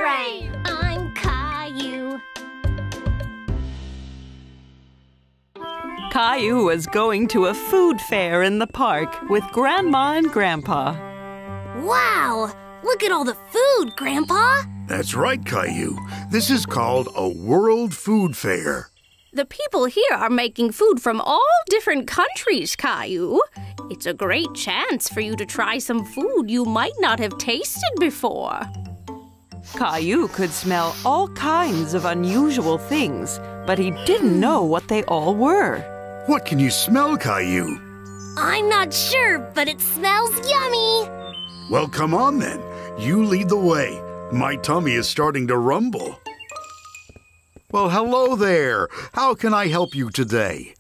WildBrain! I'm Caillou. Caillou was going to a food fair in the park with Grandma and Grandpa. Wow! Look at all the food, Grandpa! That's right, Caillou. This is called a World Food Fair. The people here are making food from all different countries, Caillou. It's a great chance for you to try some food you might not have tasted before. Caillou could smell all kinds of unusual things, but he didn't know what they all were. What can you smell, Caillou? I'm not sure, but it smells yummy. Well, come on then. You lead the way. My tummy is starting to rumble. Well, hello there. How can I help you today?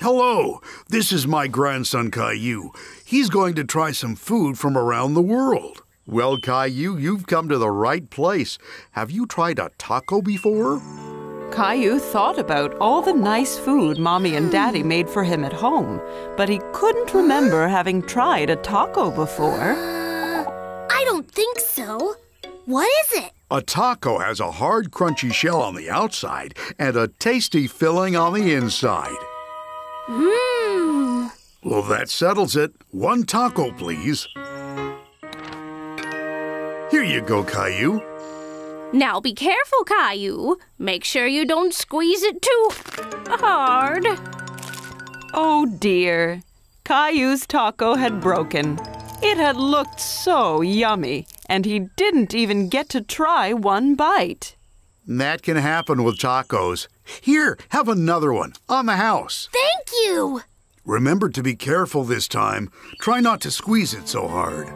Hello, this is my grandson Caillou. He's going to try some food from around the world. Well, Caillou, you've come to the right place. Have you tried a taco before? Caillou thought about all the nice food Mommy and Daddy made for him at home, but he couldn't remember having tried a taco before. I don't think so. What is it? A taco has a hard, crunchy shell on the outside and a tasty filling on the inside. Mmm. Well, that settles it. One taco, please. Here you go, Caillou. Now be careful, Caillou. Make sure you don't squeeze it too hard. Oh dear, Caillou's taco had broken. It had looked so yummy, and he didn't even get to try one bite. That can happen with tacos. Here, have another one on the house. Thank you. Remember to be careful this time. Try not to squeeze it so hard.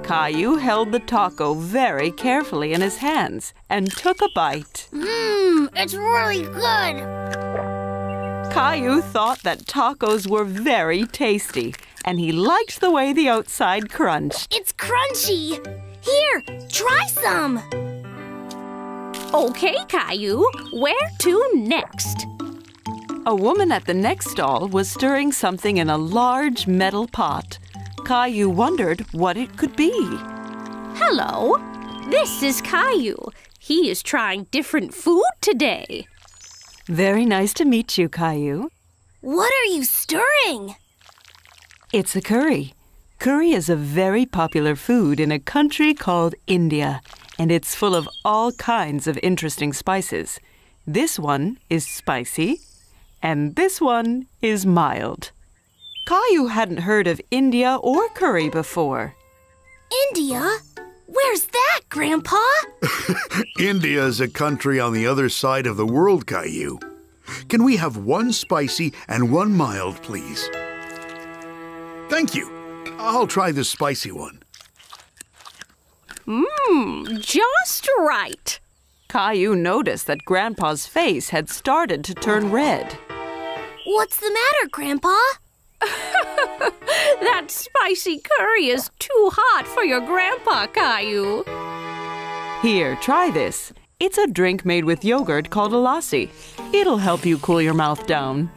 Caillou held the taco very carefully in his hands and took a bite. Mmm, it's really good. Caillou thought that tacos were very tasty, and he liked the way the outside crunched. It's crunchy. Here, try some. Okay, Caillou, where to next? A woman at the next stall was stirring something in a large metal pot. Caillou wondered what it could be. Hello, this is Caillou. He is trying different food today. Very nice to meet you, Caillou. What are you stirring? It's a curry. Curry is a very popular food in a country called India, and it's full of all kinds of interesting spices. This one is spicy, and this one is mild. Caillou hadn't heard of India or curry before. India? Where's that, Grandpa? India is a country on the other side of the world, Caillou. Can we have one spicy and one mild, please? Thank you. I'll try the spicy one. Just right. Caillou noticed that Grandpa's face had started to turn red. What's the matter, Grandpa? That spicy curry is too hot for your Grandpa, Caillou. Here, try this. It's a drink made with yogurt called a lassi. It'll help you cool your mouth down.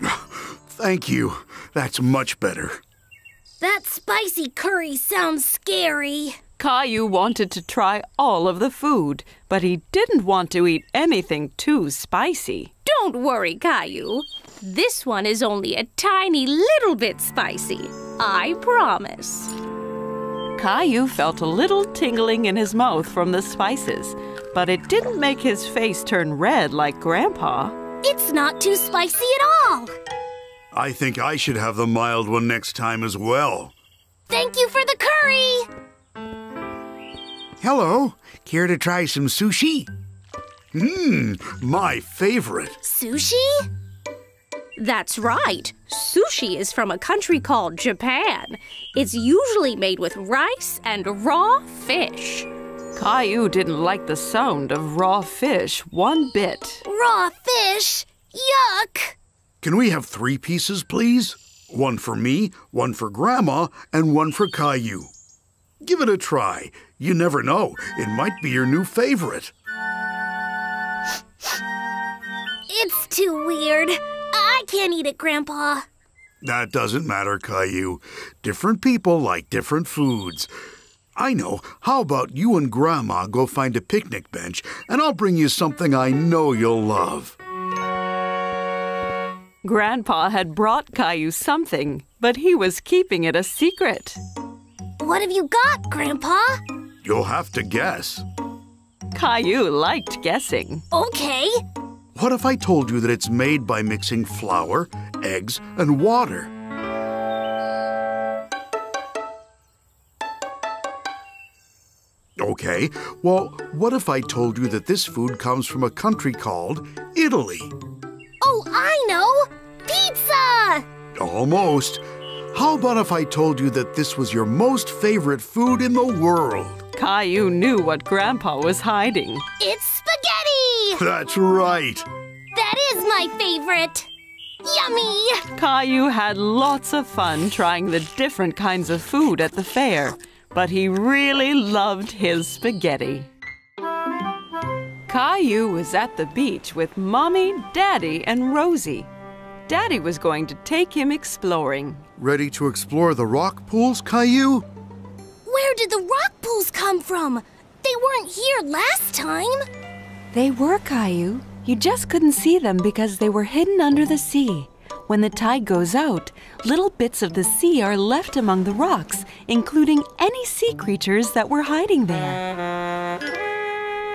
Thank you. That's much better. That spicy curry sounds scary. Caillou wanted to try all of the food, but he didn't want to eat anything too spicy. Don't worry, Caillou. This one is only a tiny little bit spicy. I promise. Caillou felt a little tingling in his mouth from the spices, but it didn't make his face turn red like Grandpa. It's not too spicy at all. I think I should have the mild one next time as well. Thank you for the curry. Hello. Care to try some sushi? My favorite. Sushi? That's right. Sushi is from a country called Japan. It's usually made with rice and raw fish. Caillou didn't like the sound of raw fish one bit. Raw fish? Yuck! Can we have 3 pieces, please? One for me, one for Grandma, and one for Caillou. Give it a try. You never know. It might be your new favorite. It's too weird. I can't eat it, Grandpa. That doesn't matter, Caillou. Different people like different foods. I know. How about you and Grandma go find a picnic bench, and I'll bring you something I know you'll love. Grandpa had brought Caillou something, but he was keeping it a secret. What have you got, Grandpa? You'll have to guess. Caillou liked guessing. Okay. What if I told you that it's made by mixing flour, eggs, and water? Okay, well, what if I told you that this food comes from a country called Italy? Oh, I know! Pizza! Almost. How about if I told you that this was your most favorite food in the world? Caillou knew what Grandpa was hiding. It's spaghetti! That's right. That is my favorite. Yummy! Caillou had lots of fun trying the different kinds of food at the fair, but he really loved his spaghetti. Caillou was at the beach with Mommy, Daddy, and Rosie. Daddy was going to take him exploring. Ready to explore the rock pools, Caillou? Where did the rock pools come from? They weren't here last time. They were, Caillou. You just couldn't see them because they were hidden under the sea. When the tide goes out, little bits of the sea are left among the rocks, including any sea creatures that were hiding there.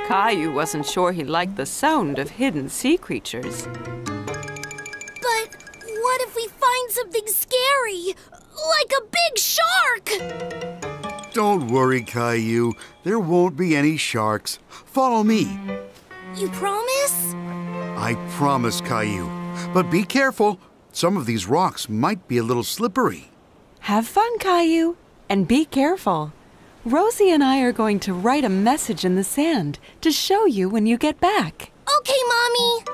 Caillou wasn't sure he liked the sound of hidden sea creatures. But what if we find something scary? Like a big shark! Don't worry, Caillou. There won't be any sharks. Follow me. You promise? I promise, Caillou. But be careful. Some of these rocks might be a little slippery. Have fun, Caillou, and be careful. Rosie and I are going to write a message in the sand to show you when you get back. Okay, Mommy.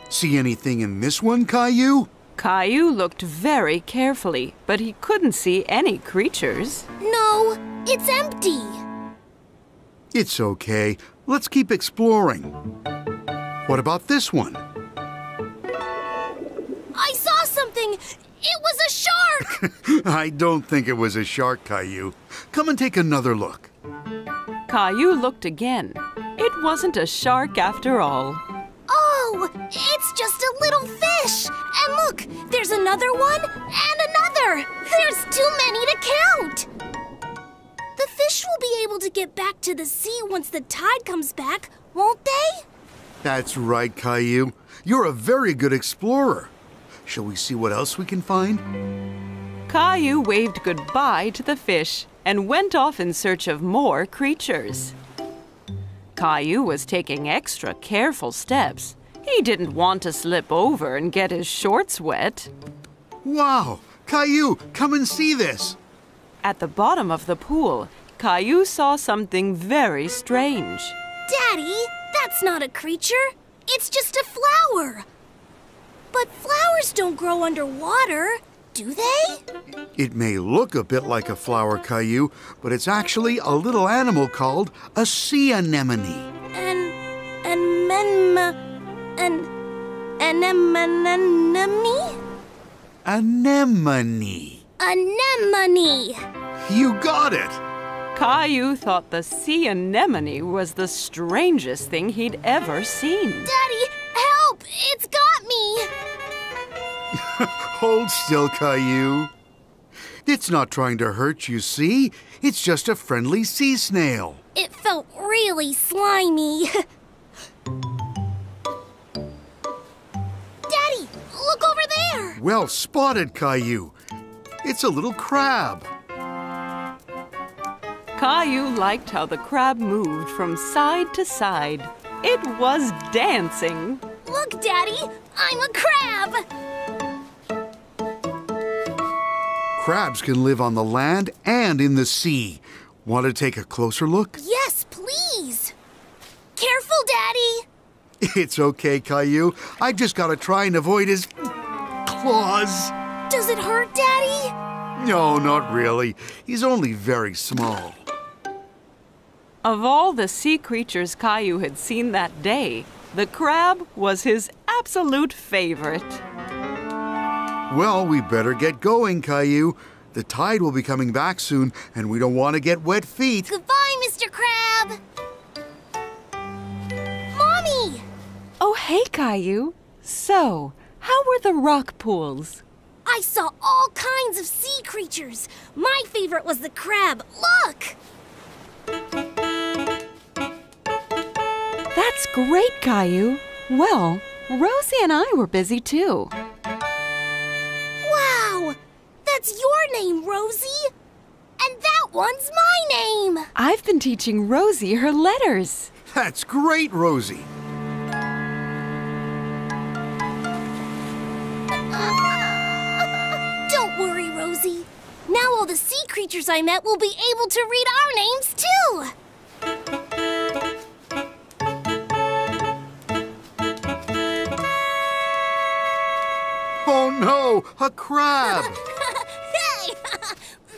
See anything in this one, Caillou? Caillou looked very carefully, but he couldn't see any creatures. No, it's empty. It's okay. Let's keep exploring. What about this one? I saw something. It was a shark. I don't think it was a shark, Caillou. Come and take another look. Caillou looked again. It wasn't a shark after all. Oh, it's just a little fish. And look, there's another one and another. There's too many to count. The fish will be able to get back to the sea once the tide comes back, won't they? That's right, Caillou. You're a very good explorer. Shall we see what else we can find? Caillou waved goodbye to the fish and went off in search of more creatures. Caillou was taking extra careful steps. He didn't want to slip over and get his shorts wet. Wow! Caillou, come and see this! At the bottom of the pool, Caillou saw something very strange. Daddy, that's not a creature. It's just a flower. But flowers don't grow underwater, do they? It may look a bit like a flower, Caillou, but it's actually a little animal called a sea anemone. Anemone? Anemone. Anemone. You got it! Caillou thought the sea anemone was the strangest thing he'd ever seen. Daddy, help! It's got me! Hold still, Caillou. It's not trying to hurt you, see? It's just a friendly sea snail. It felt really slimy. Daddy, look over there! Well spotted, Caillou. It's a little crab. Caillou liked how the crab moved from side to side. It was dancing. Look, Daddy, I'm a crab! Crabs can live on the land and in the sea. Want to take a closer look? Yes, please! Careful, Daddy! It's okay, Caillou. I've just got to try and avoid his claws. Does it hurt, Daddy? No, not really. He's only very small. Of all the sea creatures Caillou had seen that day, the crab was his absolute favorite. Well, we better get going, Caillou. The tide will be coming back soon, and we don't want to get wet feet. Goodbye, Mr. Crab. Mommy! Oh, hey, Caillou. So, how were the rock pools? I saw all kinds of sea creatures. My favorite was the crab. Look! That's great, Caillou. Well, Rosie and I were busy too. Wow! That's your name, Rosie! And that one's my name! I've been teaching Rosie her letters. That's great, Rosie. Don't worry, Rosie. Now all the sea creatures I met will be able to read our names, too! Oh no, a crab! Hey!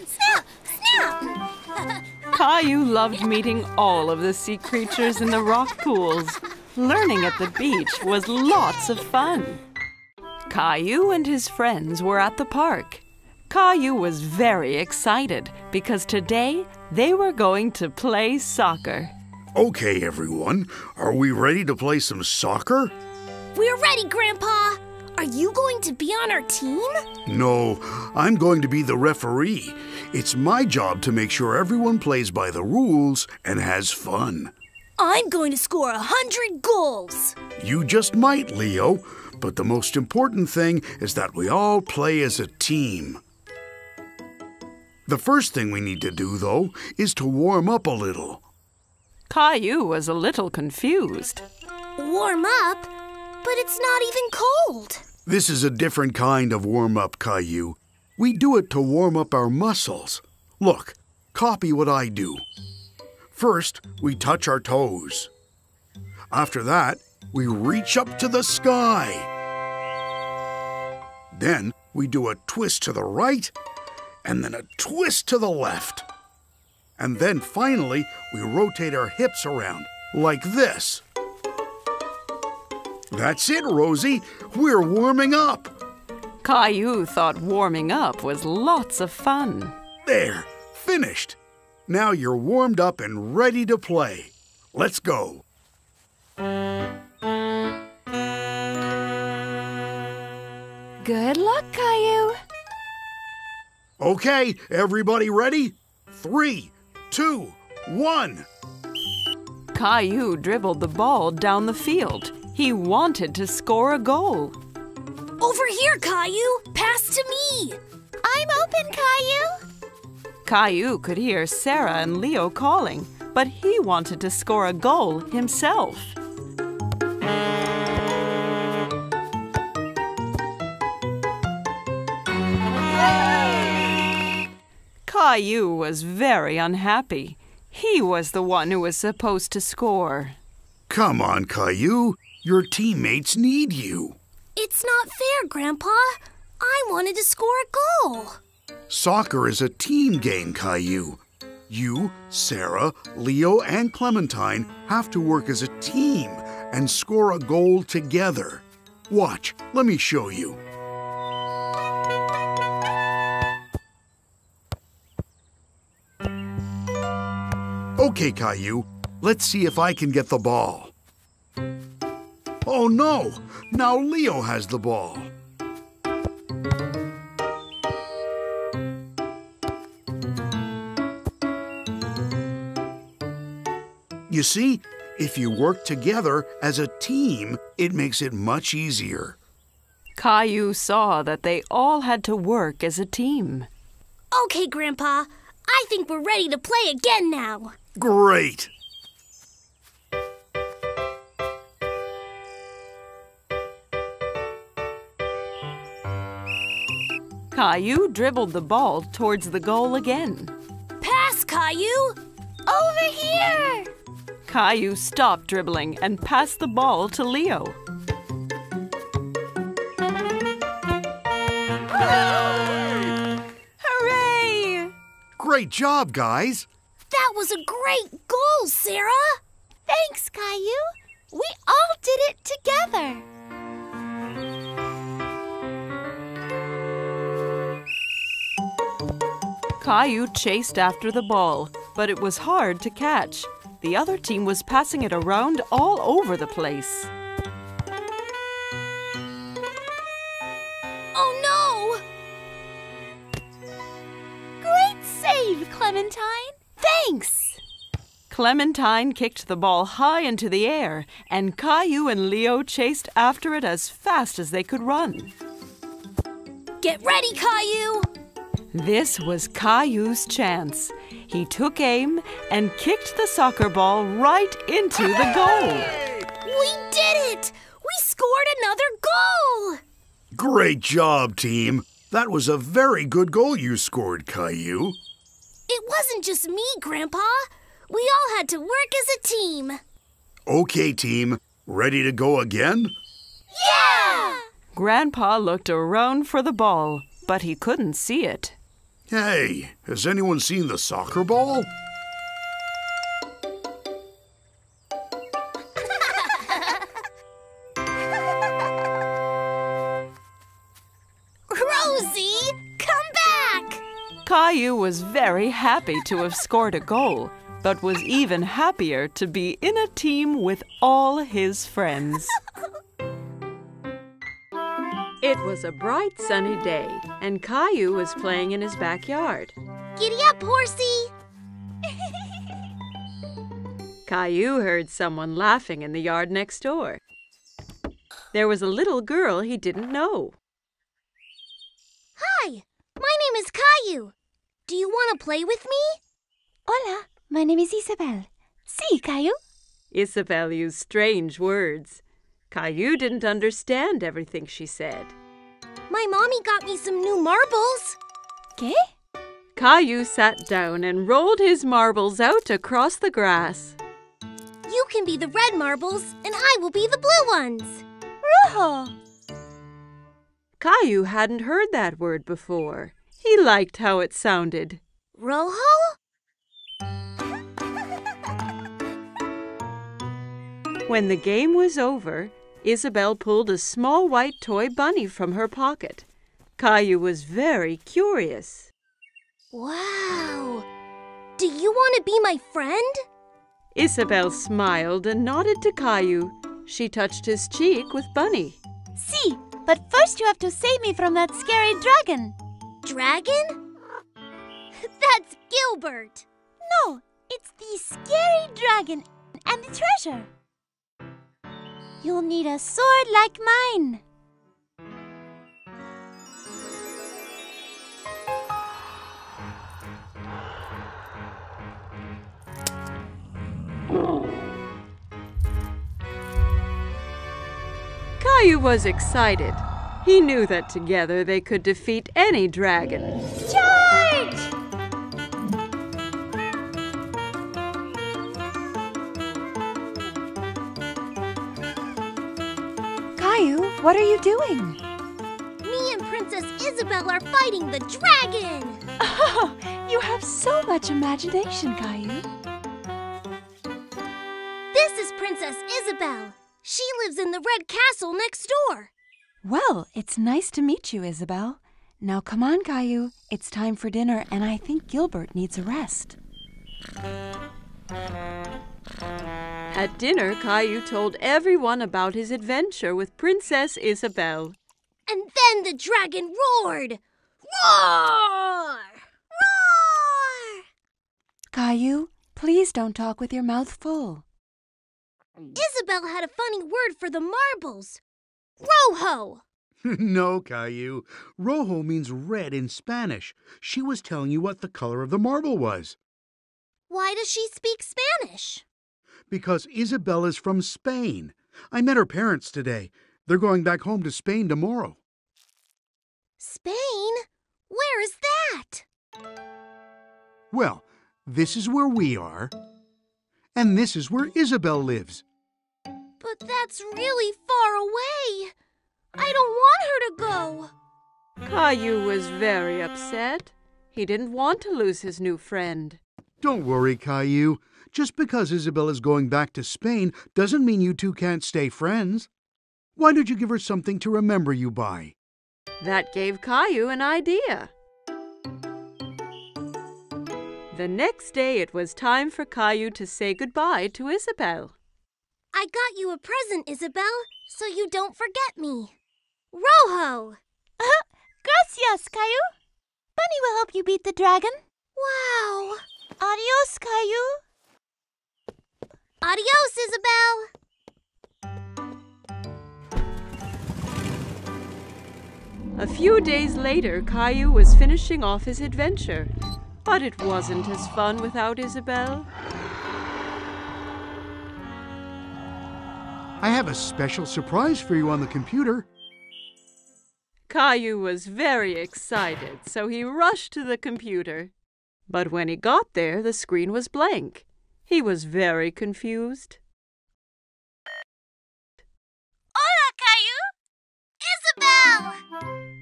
Snap! Snap! Caillou loved meeting all of the sea creatures in the rock pools. Learning at the beach was lots of fun. Caillou and his friends were at the park. Caillou was very excited because today they were going to play soccer. Okay, everyone. Are we ready to play some soccer? We're ready, Grandpa! Are you going to be on our team? No, I'm going to be the referee. It's my job to make sure everyone plays by the rules and has fun. I'm going to score 100 goals! You just might, Leo, but the most important thing is that we all play as a team. The first thing we need to do, though, is to warm up a little. Caillou was a little confused. Warm up? But it's not even cold. This is a different kind of warm-up, Caillou. We do it to warm up our muscles. Look, copy what I do. First, we touch our toes. After that, we reach up to the sky. Then we do a twist to the right and then a twist to the left. And then finally, we rotate our hips around like this. That's it, Rosie. We're warming up. Caillou thought warming up was lots of fun. There, finished. Now you're warmed up and ready to play. Let's go. Good luck, Caillou. Okay, everybody ready? 3, 2, 1. Caillou dribbled the ball down the field. He wanted to score a goal. Over here, Caillou! Pass to me! I'm open, Caillou! Caillou could hear Sarah and Leo calling, but he wanted to score a goal himself. Caillou was very unhappy. He was the one who was supposed to score. Come on, Caillou. Your teammates need you. It's not fair, Grandpa. I wanted to score a goal. Soccer is a team game, Caillou. You, Sarah, Leo, and Clementine have to work as a team and score a goal together. Watch, let me show you. Okay, Caillou, let's see if I can get the ball. Oh no! Now Leo has the ball. You see, if you work together as a team, it makes it much easier. Caillou saw that they all had to work as a team. Okay, Grandpa. I think we're ready to play again now. Great! Caillou dribbled the ball towards the goal again. Pass, Caillou! Over here! Caillou stopped dribbling and passed the ball to Leo. Hooray! Great job, guys! That was a great goal, Sarah! Thanks, Caillou. We all did it together. Caillou chased after the ball, but it was hard to catch. The other team was passing it around all over the place. Oh no! Great save, Clementine! Thanks! Clementine kicked the ball high into the air, and Caillou and Leo chased after it as fast as they could run. Get ready, Caillou! This was Caillou's chance. He took aim and kicked the soccer ball right into the goal. We did it! We scored another goal! Great job, team. That was a very good goal you scored, Caillou. It wasn't just me, Grandpa. We all had to work as a team. Okay, team. Ready to go again? Yeah! Grandpa looked around for the ball, but he couldn't see it. Hey, has anyone seen the soccer ball? Rosie, come back! Caillou was very happy to have scored a goal, but was even happier to be in a team with all his friends. It was a bright sunny day, and Caillou was playing in his backyard. Giddy up, horsey! Caillou heard someone laughing in the yard next door. There was a little girl he didn't know. Hi, my name is Caillou. Do you want to play with me? Hola, my name is Isabel. Sí, Caillou? Isabel used strange words. Caillou didn't understand everything she said. My mommy got me some new marbles. ¿Qué? Caillou sat down and rolled his marbles out across the grass. You can be the red marbles, and I will be the blue ones. Rojo! Caillou hadn't heard that word before. He liked how it sounded. Rojo? When the game was over, Isabel pulled a small white toy bunny from her pocket. Caillou was very curious. Wow! Do you want to be my friend? Isabel smiled and nodded to Caillou. She touched his cheek with Bunny. Sí, but first you have to save me from that scary dragon. Dragon? That's Gilbert. No, it's the scary dragon and the treasure. You'll need a sword like mine. Caillou was excited. He knew that together they could defeat any dragon. Charge! Caillou, what are you doing? Me and Princess Isabel are fighting the dragon. Oh, you have so much imagination, Caillou. This is Princess Isabel. She lives in the red castle next door. Well, it's nice to meet you, Isabel. Now come on, Caillou. It's time for dinner, and I think Gilbert needs a rest. At dinner, Caillou told everyone about his adventure with Princess Isabel. And then the dragon roared. Roar! Roar! Caillou, please don't talk with your mouth full. Isabel had a funny word for the marbles. Rojo! No, Caillou. Rojo means red in Spanish. She was telling you what the color of the marble was. Why does she speak Spanish? Because Isabel is from Spain. I met her parents today. They're going back home to Spain tomorrow. Spain? Where is that? Well, this is where we are. And this is where Isabel lives. But that's really far away. I don't want her to go. Caillou was very upset. He didn't want to lose his new friend. Don't worry, Caillou. Just because Isabel is going back to Spain doesn't mean you two can't stay friends. Why don't you give her something to remember you by? That gave Caillou an idea. The next day it was time for Caillou to say goodbye to Isabel. I got you a present, Isabel, so you don't forget me. Rojo! Gracias, Caillou. Bunny will help you beat the dragon. Wow! Adios, Caillou. Adios, Isabel! A few days later, Caillou was finishing off his adventure. But it wasn't as fun without Isabel. I have a special surprise for you on the computer. Caillou was very excited, so he rushed to the computer. But when he got there, the screen was blank. He was very confused. Hola, Caillou. Isabel!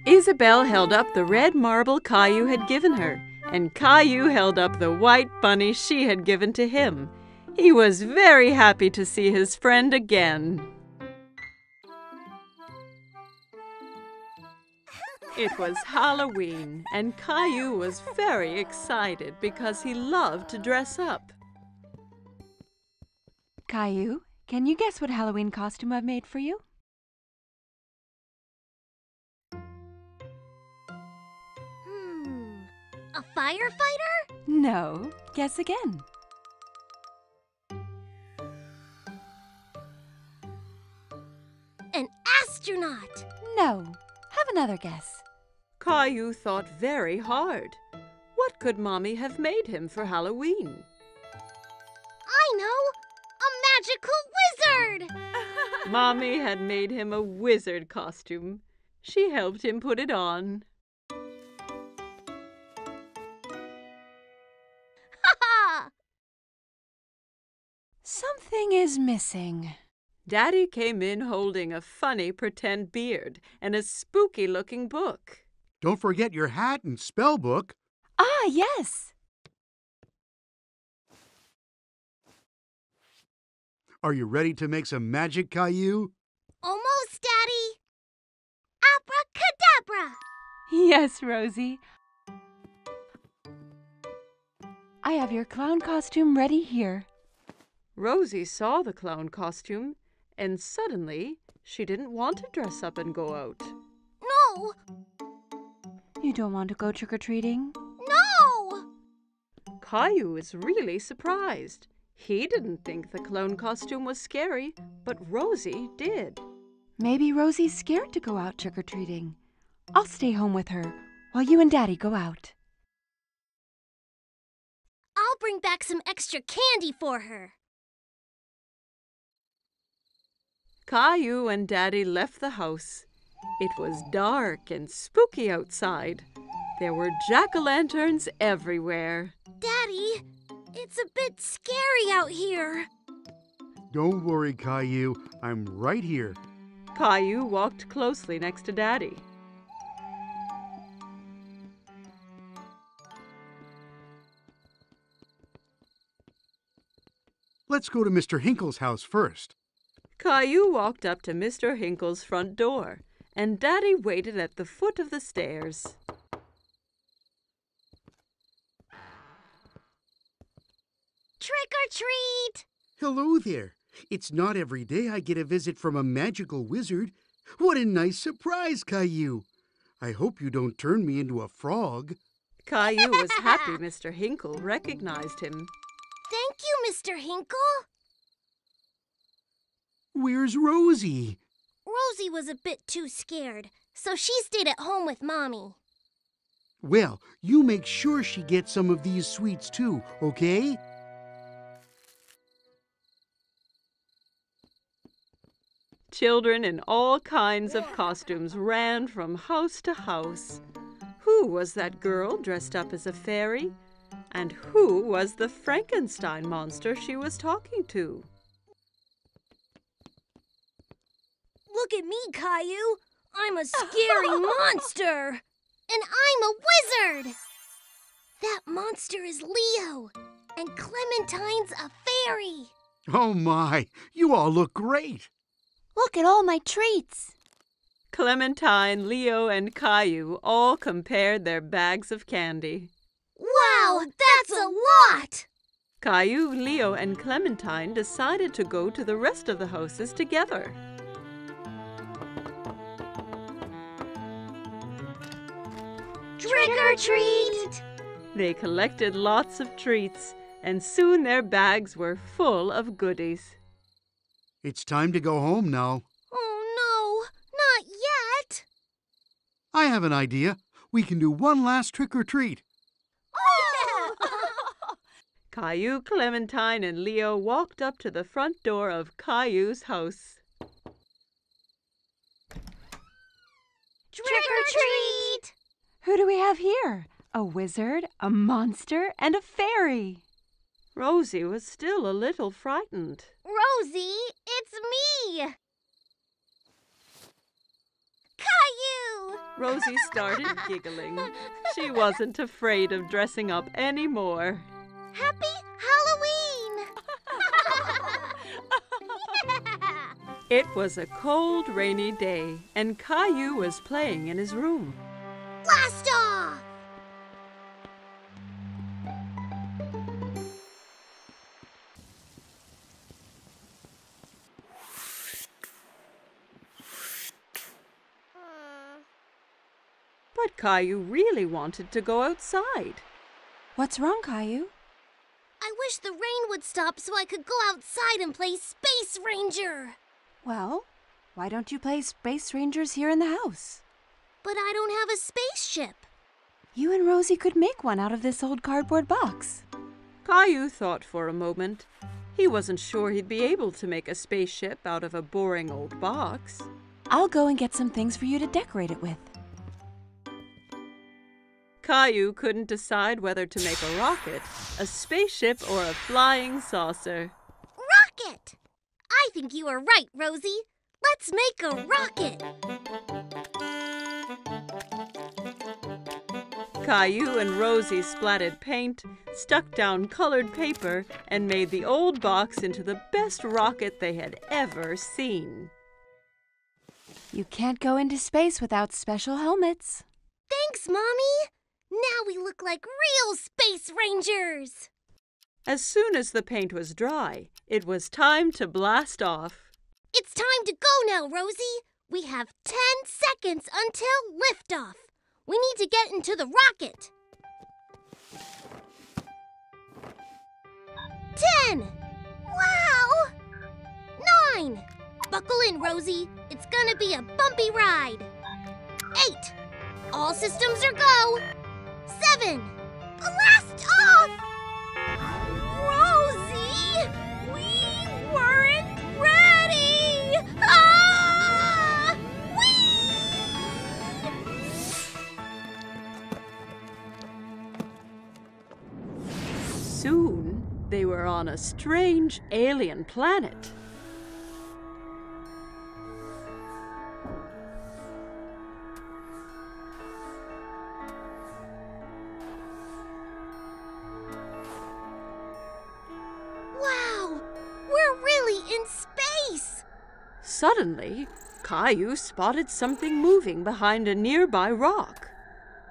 Isabel held up the red marble Caillou had given her, and Caillou held up the white bunny she had given to him. He was very happy to see his friend again. It was Halloween, and Caillou was very excited because he loved to dress up. Caillou, can you guess what Halloween costume I've made for you? A firefighter? No. Guess again. An astronaut? No. Have another guess. Caillou thought very hard. What could Mommy have made him for Halloween? I know! A magical wizard! Mommy had made him a wizard costume. She helped him put it on. Ha! Something is missing. Daddy came in holding a funny pretend beard and a spooky-looking book. Don't forget your hat and spell book. Ah, yes. Are you ready to make some magic, Caillou? Almost, Daddy. Abracadabra! Yes, Rosie. I have your clown costume ready here. Rosie saw the clown costume, and suddenly she didn't want to dress up and go out. No! You don't want to go trick-or-treating? No! Caillou was really surprised. He didn't think the clown costume was scary, but Rosie did. Maybe Rosie's scared to go out trick-or-treating. I'll stay home with her while you and Daddy go out. I'll bring back some extra candy for her. Caillou and Daddy left the house. It was dark and spooky outside. There were jack-o'-lanterns everywhere. Daddy, it's a bit scary out here. Don't worry, Caillou. I'm right here. Caillou walked closely next to Daddy. Let's go to Mr. Hinkle's house first. Caillou walked up to Mr. Hinkle's front door, and Daddy waited at the foot of the stairs. Trick or treat! Hello there. It's not every day I get a visit from a magical wizard. What a nice surprise, Caillou. I hope you don't turn me into a frog. Caillou was happy Mr. Hinkle recognized him. Thank you, Mr. Hinkle. Where's Rosie? Rosie was a bit too scared, so she stayed at home with Mommy. Well, you make sure she gets some of these sweets too, okay? Children in all kinds of costumes ran from house to house. Who was that girl dressed up as a fairy? And who was the Frankenstein monster she was talking to? Look at me, Caillou. I'm a scary monster. And I'm a wizard. That monster is Leo. And Clementine's a fairy. Oh my, you all look great. Look at all my treats. Clementine, Leo, and Caillou all compared their bags of candy. Wow, that's a lot! Caillou, Leo, and Clementine decided to go to the rest of the houses together. Trick or treat! They collected lots of treats, and soon their bags were full of goodies. It's time to go home now. Oh no, not yet! I have an idea. We can do one last trick or treat. Oh! Caillou, Clementine, and Leo walked up to the front door of Caillou's house. Trick or treat! Who do we have here? A wizard, a monster, and a fairy. Rosie was still a little frightened. Rosie, it's me! Caillou! Rosie started giggling. She wasn't afraid of dressing up anymore. Happy Halloween! It was a cold, rainy day, and Caillou was playing in his room. Blast off! But Caillou really wanted to go outside. What's wrong, Caillou? I wish the rain would stop so I could go outside and play Space Ranger. Well, why don't you play Space Rangers here in the house? But I don't have a spaceship. You and Rosie could make one out of this old cardboard box. Caillou thought for a moment. He wasn't sure he'd be able to make a spaceship out of a boring old box. I'll go and get some things for you to decorate it with. Caillou couldn't decide whether to make a rocket, a spaceship, or a flying saucer. Rocket! I think you are right, Rosie. Let's make a rocket. Caillou and Rosie splattered paint, stuck down colored paper, and made the old box into the best rocket they had ever seen. You can't go into space without special helmets. Thanks, Mommy. Now we look like real Space Rangers. As soon as the paint was dry, it was time to blast off. It's time to go now, Rosie. We have 10 seconds until liftoff. We need to get into the rocket. 10. Wow. 9. Buckle in, Rosie. It's gonna be a bumpy ride. 8. All systems are go. 7. Blast off! Rosie! We weren't ready! Ah! Soon, they were on a strange alien planet. Wow! We're really in space! Suddenly, Caillou spotted something moving behind a nearby rock.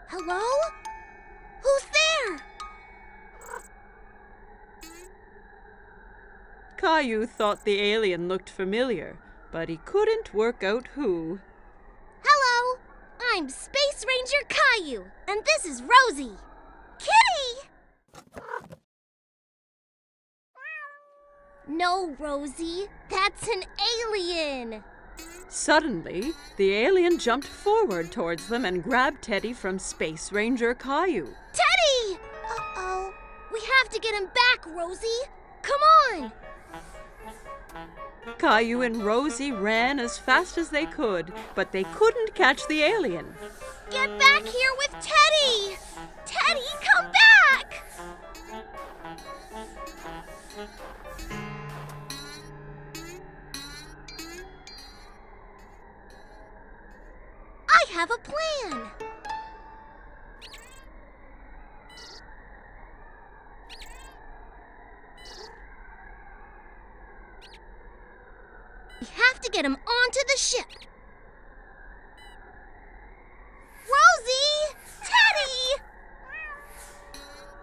Hello? Who's there? Caillou thought the alien looked familiar, but he couldn't work out who. Hello! I'm Space Ranger Caillou, and this is Rosie. Kitty! No, Rosie. That's an alien. Suddenly, the alien jumped forward towards them and grabbed Teddy from Space Ranger Caillou. Teddy! Uh-oh. We have to get him back, Rosie. Come on! Caillou and Rosie ran as fast as they could, but they couldn't catch the alien. Get back here with Teddy! Teddy, come back! I have a plan. We have to get him onto the ship. Rosie! Teddy!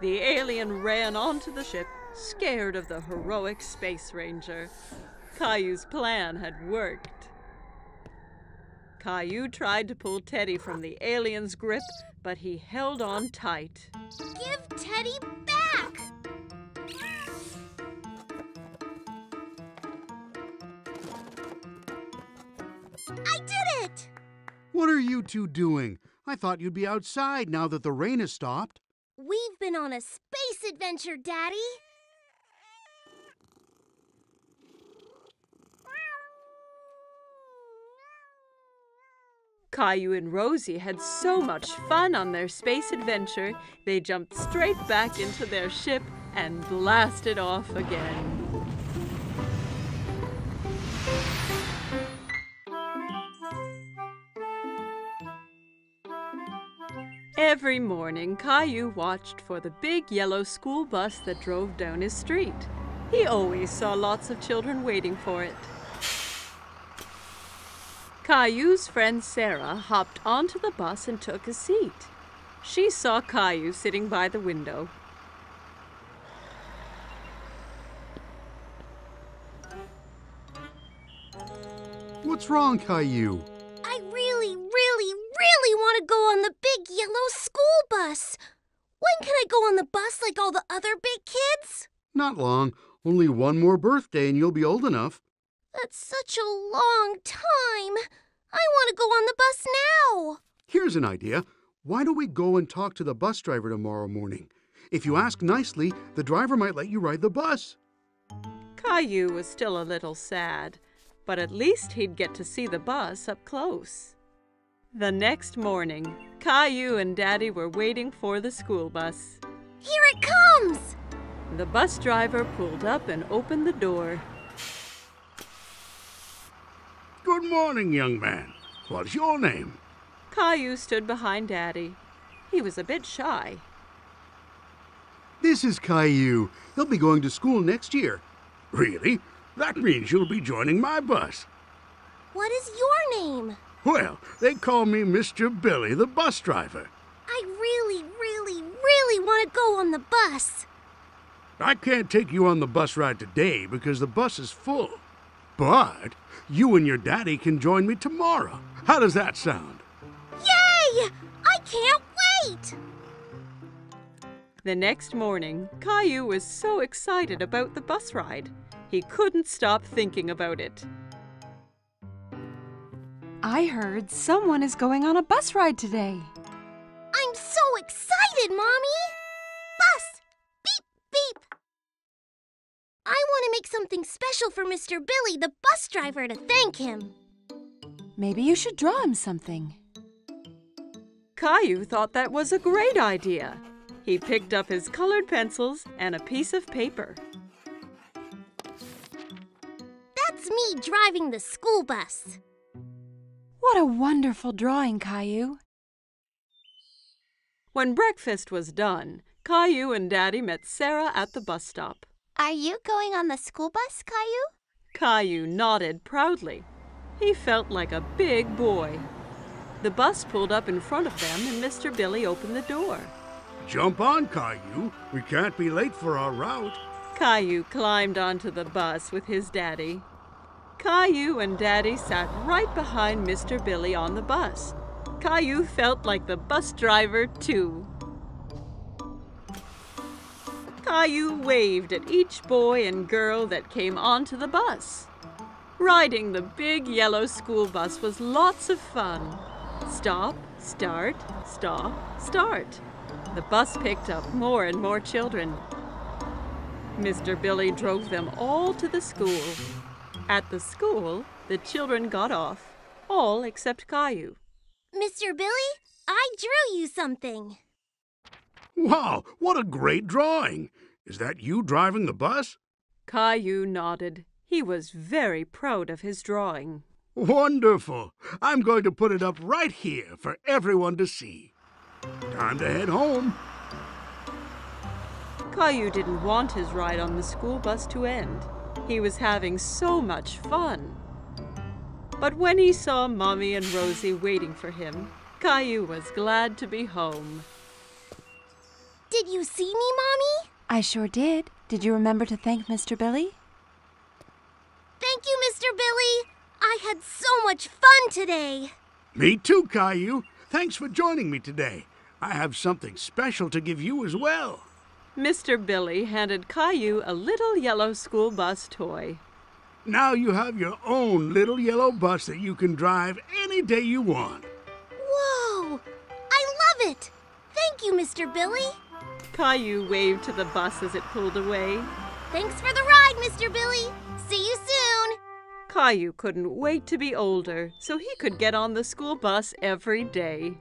The alien ran onto the ship, scared of the heroic space ranger. Caillou's plan had worked. Caillou tried to pull Teddy from the alien's grip, but he held on tight. Give Teddy back! I did it! What are you two doing? I thought you'd be outside now that the rain has stopped. We've been on a space adventure, Daddy. Caillou and Rosie had so much fun on their space adventure, they jumped straight back into their ship and blasted off again. Every morning, Caillou watched for the big yellow school bus that drove down his street. He always saw lots of children waiting for it. Caillou's friend Sarah hopped onto the bus and took a seat. She saw Caillou sitting by the window. What's wrong, Caillou? I really want to go on the big yellow school bus. When can I go on the bus like all the other big kids? Not long. Only one more birthday and you'll be old enough. That's such a long time. I want to go on the bus now. Here's an idea. Why don't we go and talk to the bus driver tomorrow morning? If you ask nicely, the driver might let you ride the bus. Caillou was still a little sad, but at least he'd get to see the bus up close. The next morning, Caillou and Daddy were waiting for the school bus. Here it comes! The bus driver pulled up and opened the door. Good morning, young man. What's your name? Caillou stood behind Daddy. He was a bit shy. This is Caillou. He'll be going to school next year. Really? That means you'll be joining my bus. What is your name? Well, they call me Mr. Billy, the bus driver. I really want to go on the bus. I can't take you on the bus ride today because the bus is full. But you and your daddy can join me tomorrow. How does that sound? Yay! I can't wait! The next morning, Caillou was so excited about the bus ride. He couldn't stop thinking about it. I heard someone is going on a bus ride today. I'm so excited, Mommy! Bus! Beep, beep! I want to make something special for Mr. Billy, the bus driver, to thank him. Maybe you should draw him something. Caillou thought that was a great idea. He picked up his colored pencils and a piece of paper. That's me driving the school bus. What a wonderful drawing, Caillou. When breakfast was done, Caillou and Daddy met Sarah at the bus stop. Are you going on the school bus, Caillou? Caillou nodded proudly. He felt like a big boy. The bus pulled up in front of them and Mr. Billy opened the door. Jump on, Caillou. We can't be late for our route. Caillou climbed onto the bus with his daddy. Caillou and Daddy sat right behind Mr. Billy on the bus. Caillou felt like the bus driver, too. Caillou waved at each boy and girl that came onto the bus. Riding the big yellow school bus was lots of fun. Stop, start, stop, start. The bus picked up more and more children. Mr. Billy drove them all to the school. At the school, the children got off, all except Caillou. Mr. Billy, I drew you something. Wow, what a great drawing. Is that you driving the bus? Caillou nodded. He was very proud of his drawing. Wonderful. I'm going to put it up right here for everyone to see. Time to head home. Caillou didn't want his ride on the school bus to end. He was having so much fun. But when he saw Mommy and Rosie waiting for him, Caillou was glad to be home. Did you see me, Mommy? I sure did. Did you remember to thank Mr. Billy? Thank you, Mr. Billy. I had so much fun today. Me too, Caillou. Thanks for joining me today. I have something special to give you as well. Mr. Billy handed Caillou a little yellow school bus toy. Now you have your own little yellow bus that you can drive any day you want. Whoa! I love it! Thank you, Mr. Billy. Caillou waved to the bus as it pulled away. Thanks for the ride, Mr. Billy. See you soon. Caillou couldn't wait to be older so he could get on the school bus every day.